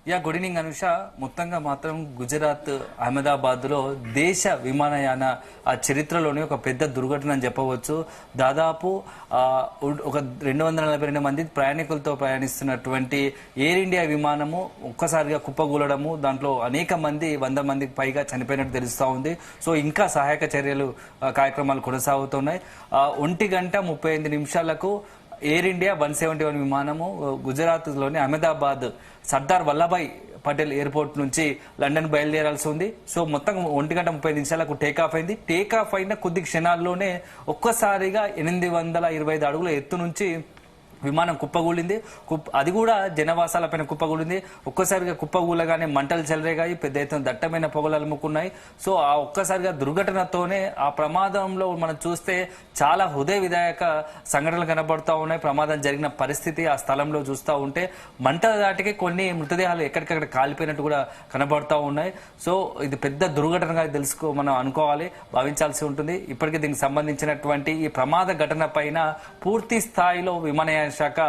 Good evening Anusha. మొత్తంగా మాత్రం గుజరాత్ అహ్మదాబాద్ లో దేశ విమానయాన ఆ చరిత్రలోనే ఒక పెద్ద దుర్ఘటన అని చెప్పవచ్చు. దాదాపు ఒక 242 మంది ప్రయాణికులతో ప్రయాణిస్తున్నటువంటి ఎయిర్ ఇండియా విమానము ఒక్కసారిగా కుప్పగూలడము, దాంట్లో అనేక మంది 100 మందికి పైగా చనిపోయినట్టు తెలుస్తూ ఉంది. సో ఇంకా సహాయక చర్యలు కార్యక్రమాలు కొనసాగుతున్నాయి. 1:35 ఎయిర్ ఇండియా 171 విమానము గుజరాత్ లోని అహ్మదాబాద్ సర్దార్ వల్లభాయ్ పటేల్ ఎయిర్పోర్ట్ నుంచి లండన్ బయలుదేరాల్సి ఉంది. సో మొత్తం 1:35 టేకాఫ్ అయింది. టేకాఫ్ అయిన కొద్ది క్షణాల్లోనే ఒక్కసారిగా 825 అడుగుల ఎత్తు నుంచి విమానం కుప్పగూలింది. అది కూడా జనవాసాలపైన కుప్పగూలింది. ఒక్కసారిగా కుప్పగూలగానే మంటలు చెలరేగాయి, పెద్ద ఎత్తున దట్టమైన పొగలు అలుముకున్నాయి. సో ఆ ఒక్కసారిగా దుర్ఘటనతోనే ఆ ప్రమాదంలో మనం చూస్తే చాలా హృదయ విదాయక సంఘటనలు కనబడుతూ ఉన్నాయి. ప్రమాదం జరిగిన పరిస్థితి ఆ స్థలంలో చూస్తూ ఉంటే మంటల దాటికి కొన్ని మృతదేహాలు ఎక్కడికక్కడ కాలిపోయినట్టు కూడా కనబడుతూ ఉన్నాయి. సో ఇది పెద్ద దుర్ఘటనగా మనం అనుకోవాలి, భావించాల్సి ఉంటుంది. ఇప్పటికే దీనికి సంబంధించినటువంటి ఈ ప్రమాద ఘటన పైన పూర్తి స్థాయిలో విమానయాన శాఖ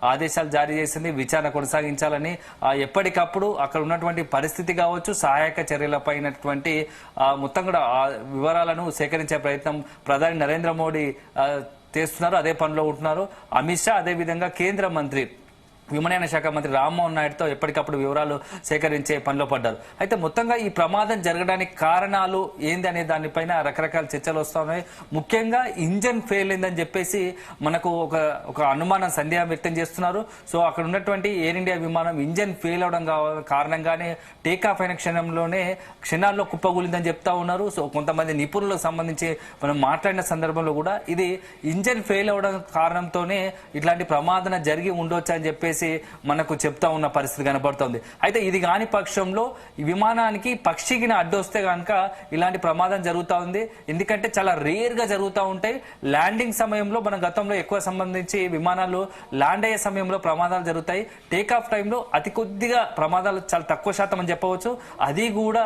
ఆదేశాలు జారీ చేసింది. విచారణ కొనసాగించాలని, ఎప్పటికప్పుడు అక్కడ ఉన్నటువంటి పరిస్థితి కావచ్చు, సహాయక చర్యలపైనటువంటి మొత్తం కూడా వివరాలను సేకరించే ప్రయత్నం ప్రధాని నరేంద్ర మోడీ చేస్తున్నారు. అదే పనిలో ఉంటున్నారు. అమిత్ షా అదేవిధంగా కేంద్ర మంత్రి విమానయాన శాఖ మంత్రి రామ్మోహన్ నాయుడుతో ఎప్పటికప్పుడు వివరాలు సేకరించే పనిలో పడ్డారు. అయితే మొత్తంగా ఈ ప్రమాదం జరగడానికి కారణాలు ఏంది అనే దానిపైన రకరకాల చర్చలు వస్తున్నాయి. ముఖ్యంగా ఇంజన్ ఫెయిల్ అయిందని చెప్పేసి మనకు ఒక అనుమానం, సందేహం వ్యక్తం చేస్తున్నారు. సో అక్కడ ఉన్నటువంటి ఎయిర్ ఇండియా విమానం ఇంజన్ ఫెయిల్ అవడం కారణంగానే టేకాఫ్ అయిన క్షణాల్లో కుప్పగూలిందని చెప్తా ఉన్నారు. సో కొంతమంది నిపుణులకు సంబంధించి మనం మాట్లాడిన సందర్భంలో కూడా ఇది ఇంజన్ ఫెయిల్ అవడం కారణంతోనే ఇట్లాంటి ప్రమాదం జరిగి ఉండొచ్చు అని చెప్పేసి మనకు చెప్తా ఉన్న పరిస్థితి కనబడుతుంది. అయితే ఇది కాని పక్షంలో ఈ విమానానికి పక్షికి అడ్డొస్తే కనుక ఇలాంటి ప్రమాదం జరుగుతూ ఉంది. ఎందుకంటే చాలా రేర్ గా జరుగుతూ ఉంటాయి. ల్యాండింగ్ సమయంలో మన గతంలో ఎక్కువ సంబంధించి విమానాలు ల్యాండ్ అయ్యే సమయంలో ప్రమాదాలు జరుగుతాయి. టేకాఫ్ టైంలో అతి కొద్దిగా ప్రమాదాలు చాలా తక్కువ శాతం అని చెప్పవచ్చు. అది కూడా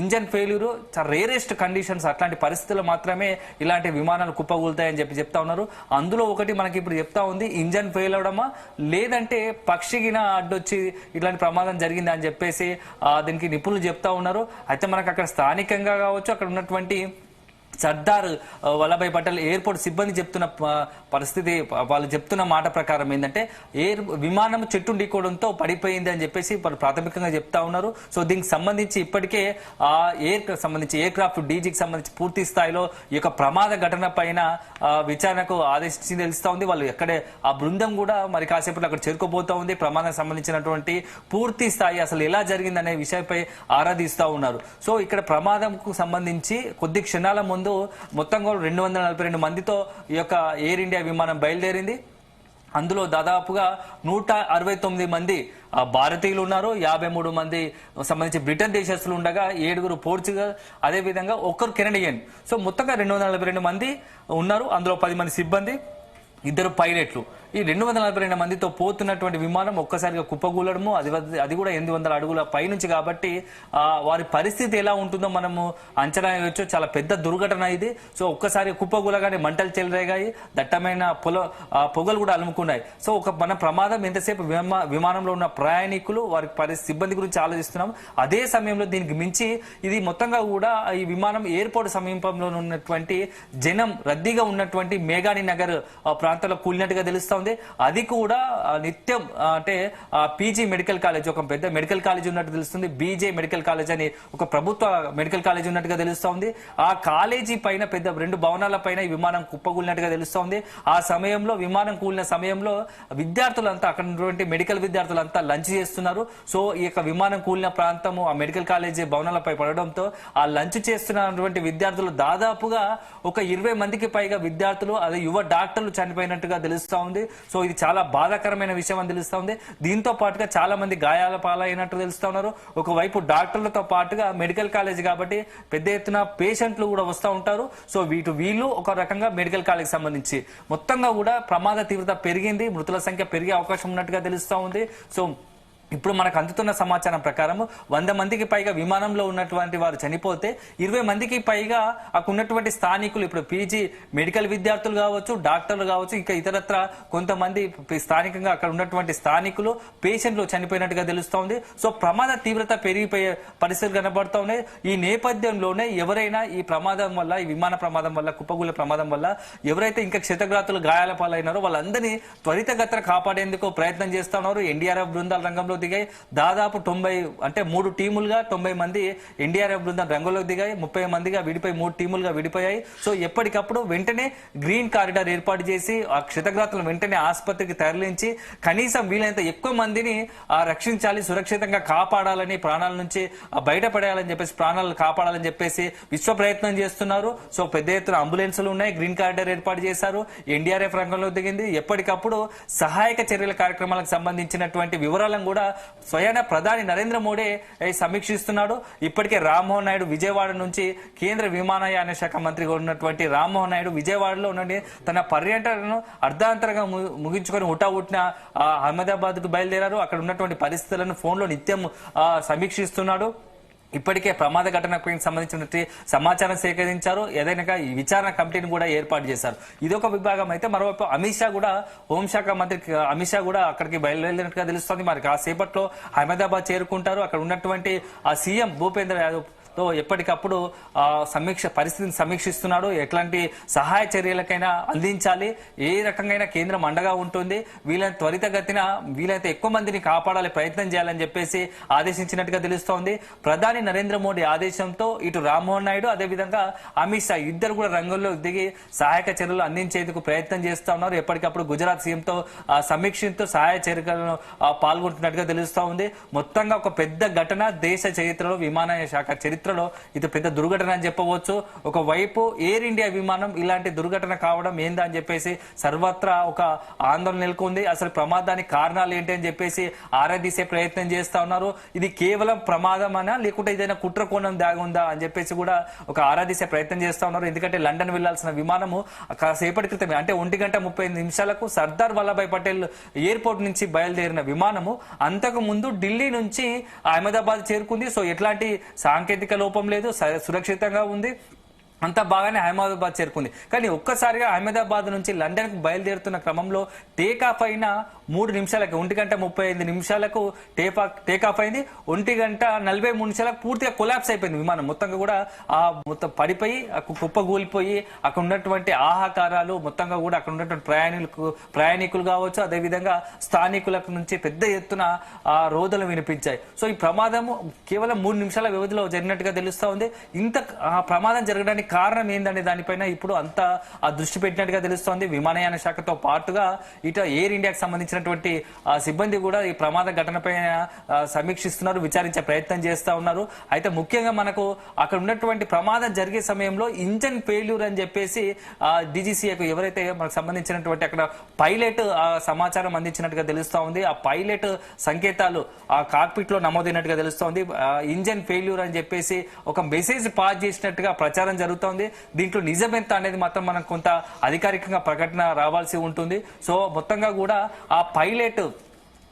ఇంజన్ ఫెయిల్యూర్ చాలా రేరెస్ట్ కండిషన్స్, అట్లాంటి పరిస్థితుల్లో మాత్రమే ఇలాంటి విమానాలు కుప్పగూలుతాయని చెప్తా ఉన్నారు. అందులో ఒకటి మనకి ఇప్పుడు చెప్తా ఉంది, ఇంజన్ ఫెయిల్ అవడమా లేదంటే పక్షికిన అడ్డొచ్చి ఇట్లాంటి ప్రమాదం జరిగింది అని చెప్పేసి దీనికి నిపుణులు చెప్తా ఉన్నారు. అయితే మనకు అక్కడ స్థానికంగా కావచ్చు, అక్కడ ఉన్నటువంటి సర్దార్ వల్లభాయ్ పటేల్ ఎయిర్పోర్ట్ సిబ్బంది చెప్తున్న పరిస్థితి, వాళ్ళు చెప్తున్న మాట ప్రకారం ఏంటంటే విమానం చెట్టు ఢీకోవడంతో పడిపోయింది అని చెప్పేసి వాళ్ళు ప్రాథమికంగా చెప్తా ఉన్నారు. సో దీనికి సంబంధించి ఇప్పటికే ఎయిర్ క్రాఫ్ట్ డీజీకి సంబంధించి పూర్తి స్థాయిలో ఈ యొక్క ప్రమాద ఘటన పైన విచారణకు ఆదేశించి తెలుస్తా ఉంది. వాళ్ళు ఎక్కడే ఆ బృందం కూడా మరి కాసేపట్లో అక్కడ చేరుకోబోతా ఉంది. ప్రమాదం సంబంధించినటువంటి పూర్తి స్థాయి అసలు ఎలా జరిగింది అనే విషయంపై ఆరాధిస్తూ ఉన్నారు. సో ఇక్కడ ప్రమాదంకు సంబంధించి కొద్ది క్షణాల ముందు మొత్తం 242 మందితో ఈ యొక్క ఎయిర్ ఇండియా విమానం బయలుదేరింది. అందులో దాదాపుగా 169 మంది భారతీయులు ఉన్నారు, 53 మంది సంబంధించి బ్రిటన్ దేశస్తులు ఉండగా 7 పోర్చుగల్, అదేవిధంగా 1 కెనడియన్. సో మొత్తంగా 242 మంది ఉన్నారు. అందులో 10 మంది సిబ్బంది, 2 పైలట్లు. ఈ 242 మందితో పోతున్నటువంటి విమానం ఒక్కసారిగా కుప్పగూలడము, అది కూడా 800 అడుగుల పైనుంచి కాబట్టి వారి పరిస్థితి ఎలా ఉంటుందో మనము అంచనా వేయవచ్చు. చాలా పెద్ద దుర్ఘటన ఇది. సో ఒక్కసారి కుప్పగూలగానే మంటలు చెలరేగాయి, దట్టమైన పొగలు కూడా అలుముకున్నాయి. సో మన ప్రమాదం ఎంతసేపు విమానంలో ఉన్న ప్రయాణికులు వారి సిబ్బంది గురించి ఆలోచిస్తున్నాం. అదే సమయంలో దీనికి మించి ఇది మొత్తంగా కూడా ఈ విమానం ఎయిర్పోర్ట్ సమీపంలో ఉన్నటువంటి జనం రద్దీగా ఉన్నటువంటి మేఘాని నగర్ ప్రాంతంలో కూలినట్టుగా తెలుస్తా. అది కూడా నిత్యం అంటే పీజీ మెడికల్ కాలేజ్, ఒక పెద్ద మెడికల్ కాలేజ్ ఉన్నట్టు తెలుస్తుంది. బీజే మెడికల్ కాలేజ్ అని ఒక ప్రభుత్వ మెడికల్ కాలేజ్ ఉన్నట్టుగా తెలుస్తా ఉంది. ఆ కాలేజీ పైన పెద్ద 2 భవనాల పైన ఈ విమానం కుప్పకూలినట్టుగా తెలుస్తా ఉంది. ఆ సమయంలో విమానం కూలిన సమయంలో విద్యార్థులంతా, అక్కడ ఉన్నటువంటి మెడికల్ విద్యార్థులంతా లంచ్ చేస్తున్నారు. సో ఈ యొక్క విమానం కూలిన ప్రాంతము ఆ మెడికల్ కాలేజీ భవనాలపై పడడంతో ఆ లంచ్ చేస్తున్నటువంటి విద్యార్థులు దాదాపుగా ఒక 20 మందికి పైగా విద్యార్థులు, అదే యువ డాక్టర్లు చనిపోయినట్టుగా తెలుస్తా ఉంది. సో ఇది చాలా బాధాకరమైన విషయం అని తెలుస్తా ఉంది. దీంతో పాటుగా చాలా మంది గాయాల పాలైనట్టు తెలుస్తా ఉన్నారు. ఒకవైపు డాక్టర్లతో పాటుగా మెడికల్ కాలేజ్ కాబట్టి పెద్ద ఎత్తున పేషెంట్లు కూడా వస్తూ ఉంటారు. సో వీళ్ళు ఒక రకంగా మెడికల్ కాలేజ్ సంబంధించి మొత్తంగా కూడా ప్రమాద తీవ్రత పెరిగింది, మృతుల సంఖ్య పెరిగే అవకాశం ఉన్నట్టుగా తెలుస్తా ఉంది. సో ఇప్పుడు మనకు అందుతున్న సమాచారం ప్రకారం 100 మందికి పైగా విమానంలో ఉన్నటువంటి వారు చనిపోతే 20 మందికి పైగా అక్కడ ఉన్నటువంటి స్థానికులు, ఇప్పుడు పీజీ మెడికల్ విద్యార్థులు కావచ్చు, డాక్టర్లు కావచ్చు, ఇంకా ఇతరత్ర కొంతమంది స్థానికంగా అక్కడ ఉన్నటువంటి స్థానికులు, పేషెంట్లు చనిపోయినట్టుగా తెలుస్తోంది. సో ప్రమాద తీవ్రత పెరిగిపోయే పరిస్థితులు కనబడుతూ ఉన్నాయి. ఈ నేపథ్యంలోనే ఎవరైనా ఈ ప్రమాదం వల్ల, ఈ విమాన ప్రమాదం వల్ల, కుప్పగూల ప్రమాదం వల్ల ఎవరైతే ఇంకా క్షతగాత్రులు గాయాల పాలైనారో వాళ్ళందరినీ త్వరితగతిన కాపాడేందుకు ప్రయత్నం చేస్తా ఉన్నారు. ఎన్డీఆర్ఎఫ్ బృందాలు రంగంలో దిగాయి. దాదాపు 90 అంటే 3 టీములుగా 90 మంది ఎన్డీఆర్ఎఫ్ బృందం రంగంలోకి దిగాయి. 30 మందిగా విడిపోయి 3 టీములుగా విడిపోయాయి. సో ఎప్పటికప్పుడు వెంటనే గ్రీన్ కారిడార్ ఏర్పాటు చేసి ఆ క్షతగాత్రులను వెంటనే ఆసుపత్రికి తరలించి కనీసం వీలైనంత ఎక్కువ మందిని రక్షించాలి, సురక్షితంగా కాపాడాలని, ప్రాణాల నుంచి బయటపడేయాలని చెప్పేసి, ప్రాణాలను కాపాడాలని చెప్పేసి విశ్వ ప్రయత్నం చేస్తున్నారు. సో పెద్ద ఎత్తున అంబులెన్సులు ఉన్నాయి, గ్రీన్ కారిడార్ ఏర్పాటు చేశారు, ఎన్డీఆర్ఎఫ్ రంగంలో దిగింది. ఎప్పటికప్పుడు సహాయక చర్యల కార్యక్రమాలకు సంబంధించినటువంటి వివరాలను కూడా స్వయాన ప్రధాని నరేంద్ర మోడీ సమీక్షిస్తున్నాడు. ఇప్పటికే రామ్మోహన్ నాయుడు విజయవాడ నుంచి కేంద్ర విమానయాన శాఖ మంత్రిగా ఉన్నటువంటి రామ్మోహన్ నాయుడు విజయవాడలో ఉన్న తన పర్యటనను అర్ధాంతరంగా ముగించుకొని హుటాహుటిన అహ్మదాబాద్ కు బయలుదేరారు. అక్కడ ఉన్నటువంటి పరిస్థితులను ఫోన్లో నిత్యం సమీక్షిస్తున్నాడు. ఇప్పటికే ప్రమాద ఘటనకు సంబంధించిన సమాచారం సేకరించారు. ఏదైనా ఈ విచారణ కమిటీని కూడా ఏర్పాటు చేశారు. ఇదొక విభాగం అయితే, మరోవైపు అమిత్ షా కూడా, హోంశాఖ మంత్రి అమిత్ షా కూడా అక్కడికి బయలుదేరినట్టుగా తెలుస్తుంది. మరి కాసేపట్లో అహ్మదాబాద్ చేరుకుంటారు. అక్కడ ఉన్నటువంటి ఆ సీఎం భూపేంద్ర యాదవ్ తో ఎప్పటికప్పుడు పరిస్థితిని సమీక్షిస్తున్నాడు. ఎట్లాంటి సహాయ చర్యలకైనా అందించాలి, ఏ రకంగా కేంద్రం అండగా ఉంటుంది, వీళ్ళని త్వరితగతిన వీలైతే ఎక్కువ మందిని కాపాడాలి, ప్రయత్నం చేయాలని చెప్పేసి ఆదేశించినట్టుగా తెలుస్తోంది. ప్రధాని నరేంద్ర మోడీ ఆదేశంతో ఇటు రామ్మోహన్ నాయుడు, అదేవిధంగా అమిత్ షా ఇద్దరు కూడా రంగంలో దిగి సహాయక చర్యలు అందించేందుకు ప్రయత్నం చేస్తా ఉన్నారు. ఎప్పటికప్పుడు గుజరాత్ సీఎంతో సమీక్షిస్తూ సహాయ చర్యలను పాల్గొంటున్నట్టుగా తెలుస్తా ఉంది. మొత్తంగా ఒక పెద్ద ఘటన దేశ చరిత్రలో, విమానయాన శాఖ చరిత్రలో ఇది పెద్ద దుర్ఘటన అని చెప్పవచ్చు. ఒకవైపు ఎయిర్ ఇండియా విమానం ఇలాంటి దుర్ఘటన కావడం ఏందా అని చెప్పేసి సర్వత్రా ఒక ఆందోళన నెలకొంది. అసలు ప్రమాదానికి కారణాలు ఏంటి అని చెప్పేసి ఆరాధీసే ప్రయత్నం చేస్తా ఉన్నారు. ఇది కేవలం ప్రమాదమనా లేకుంటే ఏదైనా కుట్ర కోణం దాగుందా అని చెప్పేసి కూడా ఒక ఆరాధీసే ప్రయత్నం చేస్తా ఉన్నారు. ఎందుకంటే లండన్ వెళ్లాల్సిన విమానము కాసేపటి క్రితమే, అంటే 1:35 సర్దార్ వల్లభాయ్ పటేల్ ఎయిర్పోర్ట్ నుంచి బయలుదేరిన విమానము అంతకు ముందు ఢిల్లీ నుంచి అహ్మదాబాద్ చేరుకుంది. సో ఎట్లాంటి సాంకేతిక లోపం లేదు, సురక్షితంగా ఉంది, అంతా బాగానే అహ్మదాబాద్ చేరుకుంది. కానీ ఒక్కసారిగా అహ్మదాబాద్ నుంచి లండన్ కు బయలుదేరుతున్న క్రమంలో టేకాఫ్ అయిన 3 నిమిషాలకు, 1:35 టేకాఫ్ అయింది. 1:43 పూర్తిగా కొలాప్స్ అయిపోయింది విమానం. మొత్తంగా కూడా మొత్తం పడిపోయి కుప్పగూలిపోయి అక్కడ ఉన్నటువంటి ఆహాకారాలు మొత్తంగా కూడా అక్కడ ఉన్నటువంటి ప్రయాణికులు కావచ్చు, అదేవిధంగా స్థానికులకు నుంచి పెద్ద ఎత్తున రోదలు వినిపించాయి. సో ఈ ప్రమాదం కేవలం 3 నిమిషాల వ్యవధిలో జరిగినట్టుగా తెలుస్తా ఉంది. ఇంత ప్రమాదం జరగడానికి కారణం ఏందనే దానిపైన ఇప్పుడు అంతా దృష్టి పెట్టినట్టుగా తెలుస్తోంది. విమానయాన శాఖతో పాటుగా ఇటు ఎయిర్ ఇండియాకి సంబంధించినటువంటి సిబ్బంది కూడా ఈ ప్రమాద ఘటనపైన సమీక్షిస్తున్నారు, విచారించే ప్రయత్నం చేస్తా ఉన్నారు. అయితే ముఖ్యంగా మనకు అక్కడ ఉన్నటువంటి ప్రమాదం జరిగే సమయంలో ఇంజన్ ఫెయిల్యూర్ అని చెప్పేసి డీజీసీఏకు ఎవరైతే మనకు సంబంధించినటువంటి అక్కడ పైలట్ సమాచారం అందించినట్టుగా తెలుస్తా ఉంది. ఆ పైలట్ సంకేతాలు ఆ కాక్పిట్ లో నమోదైనట్టుగా తెలుస్తోంది. ఇంజన్ ఫెయిల్యూర్ అని చెప్పేసి ఒక మెసేజ్ పాస్ చేసినట్టుగా ప్రచారం జరుగుతుంది. దీంట్లో నిజమెంత అనేది మాత్రం మనం కొంత అధికారికంగా ప్రకటన రావాల్సి ఉంటుంది. సో మొత్తంగా కూడా ఆ పైలట్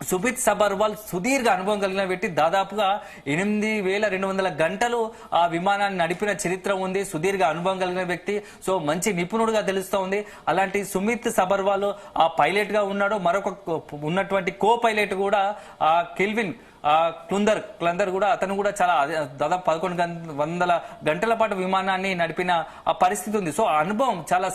సుబిత్ సబర్వాల్ సుదీర్ఘ అనుభవం కలిగిన వ్యక్తి, దాదాపుగా 8,200 గంటలు ఆ విమానాన్ని నడిపిన చరిత్ర ఉంది. సుదీర్ఘ అనుభవం కలిగిన వ్యక్తి, సో మంచి నిపుణుడుగా తెలుస్తూ ఉంది. అలాంటి సుమిత్ సబర్వాల్ ఆ పైలట్ గా ఉన్నాడు. మరొక ఉన్నటువంటి కో పైలట్ కూడా కెల్విన్ క్లందర్ కూడా, అతను కూడా చాలా దాదాపు 1100 గంటల పాటు విమానాన్ని నడిపిన ఆ పరిస్థితి ఉంది. సో అనుభవం చాలా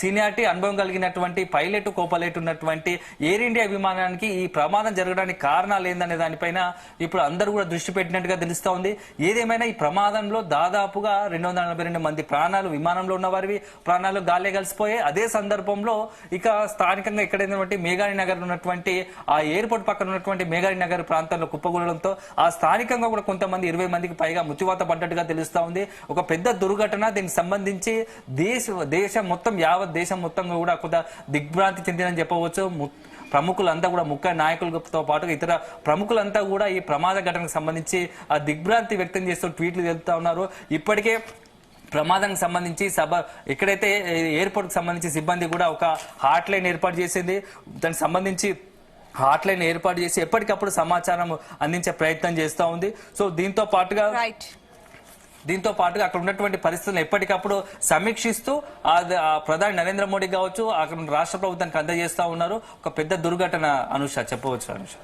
సీనియారిటీ అనుభవం కలిగినటువంటి పైలట్ కో పైలట్ ఉన్నటువంటి ఎయిర్ ఇండియా విమానానికి ఈ ప్రమాదం జరగడానికి కారణాలు ఏందనే దానిపైన ఇప్పుడు అందరూ కూడా దృష్టి పెట్టినట్టుగా తెలుస్తా ఉంది. ఏదేమైనా ఈ ప్రమాదంలో దాదాపుగా 242 మంది ప్రాణాలు, విమానంలో ఉన్న వారి ప్రాణాలు గాలే కలిసిపోయాయి. అదే సందర్భంలో ఇక స్థానికంగా ఎక్కడైనటువంటి మేఘాని నగర్ ఉన్నటువంటి ఆ ఎయిర్పోర్ట్ పక్కన ఉన్నటువంటి మేఘాని నగర్ ప్రాంతంలో కుప్పగూలడంతో ఆ స్థానికంగా కూడా కొంతమంది 20 మందికి పైగా మృత్యువాత పడ్డట్టుగా తెలుస్తా ఉంది. ఒక పెద్ద దుర్ఘటన. దీనికి సంబంధించి దేశం మొత్తం, యావత్ దేశం మొత్తం కూడా కొంత దిగ్భ్రాంతి చెందినని చెప్పవచ్చు. ప్రముఖులంతా కూడా, ముఖ్య నాయకులతో పాటు ఇతర ప్రముఖులంతా కూడా ఈ ప్రమాద ఘటనకు సంబంధించి ఆ దిగ్భ్రాంతి వ్యక్తం చేస్తూ ట్వీట్లు తెలుపుతా ఉన్నారు. ఇప్పటికే ప్రమాదానికి సంబంధించి ఎక్కడైతే ఎయిర్పోర్ట్ కి సంబంధించి సిబ్బంది కూడా ఒక హాట్ లైన్ ఏర్పాటు చేసింది. దానికి సంబంధించి హాట్ లైన్ ఏర్పాటు చేసి ఎప్పటికప్పుడు సమాచారం అందించే ప్రయత్నం చేస్తూ ఉంది. సో దీంతో పాటుగా అక్కడ ఉన్నటువంటి పరిస్థితులను ఎప్పటికప్పుడు సమీక్షిస్తూ ప్రధాని నరేంద్ర మోడీ కావచ్చు అక్కడ రాష్ట్ర ప్రభుత్వానికి అందజేస్తా ఉన్నారు. ఒక పెద్ద దుర్ఘటన అనుష చెప్పవచ్చు అనుష.